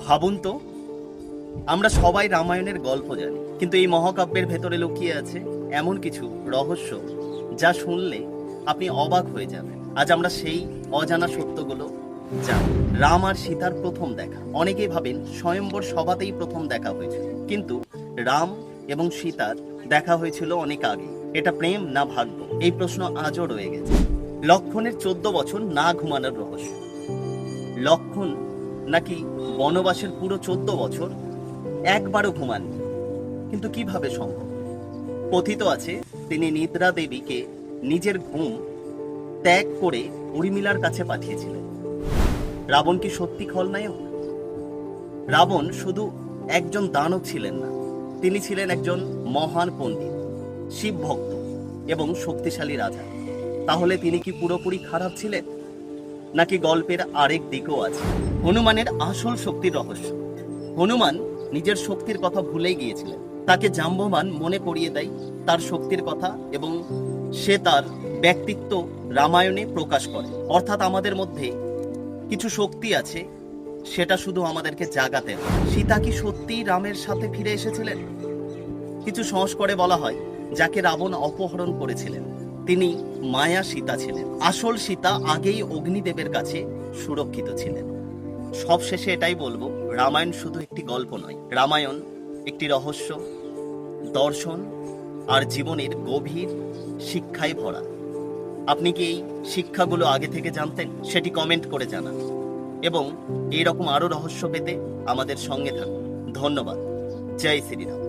ভাবুন তো, আমরা সবাই রামায়ণের গল্প জানি, কিন্তু এই মহাকাব্যের ভেতরে লুকিয়ে আছে এমন কিছু রহস্য যা শুনলে আপনি অবাক হয়ে যাবেন। আজ আমরা সেই অজানা সত্যগুলো জানি। রাম আর সীতার প্রথম দেখা, অনেকেই ভাবেন স্বয়ম্বর সভাতেই প্রথম দেখা হয়েছিল, কিন্তু রাম এবং সীতার দেখা হয়েছিল অনেক আগে। এটা প্রেম না ভাগ্য, এই প্রশ্ন আজও রয়ে গেছে। লক্ষণের 14 বছর না ঘুমানোর রহস্য। লক্ষণ নাকি বনবাসের পুরো 14 বছর একবারও ঘুমাননি, কিন্তু কিভাবে সম্ভব? কথিত আছে তিনি নিদ্রা দেবীকে নিজের ঘুম ত্যাগ করে উর্মিলার কাছে পাঠিয়েছিলেন। রাবণ কি সত্যি খলনায়ক? রাবণ শুধু একজন দানব ছিলেন না, তিনি ছিলেন একজন মহান পণ্ডিত, শিব ভক্ত এবং শক্তিশালী রাজা। তাহলে তিনি কি পুরোপুরি খারাপ ছিলেন, নাকি গল্পের আরেক দিকও আছে? হনুমানের আসল শক্তির রহস্য। হনুমান নিজের শক্তির কথা ভুলেই গিয়েছিলেন। তাকে জাম্ববান মনে করিয়ে দেয় তার শক্তির কথা, এবং সে তার ব্যক্তিত্ব রামায়ণে প্রকাশ করে। অর্থাৎ আমাদের মধ্যে কিছু শক্তি আছে, সেটা শুধু আমাদেরকে জাগাতে হবে। সীতা কি সত্যিই রামের সাথে ফিরে এসেছিলেন? কিছু সংস্করণে বলা হয় যাকে রাবণ অপহরণ করেছিলেন তিনি মায়া সীতা ছিলেন। আসল সীতা আগেই অগ্নিদেবের কাছে সুরক্ষিত ছিলেন। সবশেষে এটাই বলবো, রামায়ণ শুধু একটি গল্প নয়, রামায়ণ একটি রহস্য, দর্শন আর জীবনের গভীর শিক্ষায় ভরা। আপনি কি এই শিক্ষাগুলো আগে থেকে জানতেন? সেটি কমেন্ট করে জানান, এবং এইরকম আরো রহস্য পেতে আমাদের সঙ্গে থাকুন। ধন্যবাদ। জয় শ্রীরাম।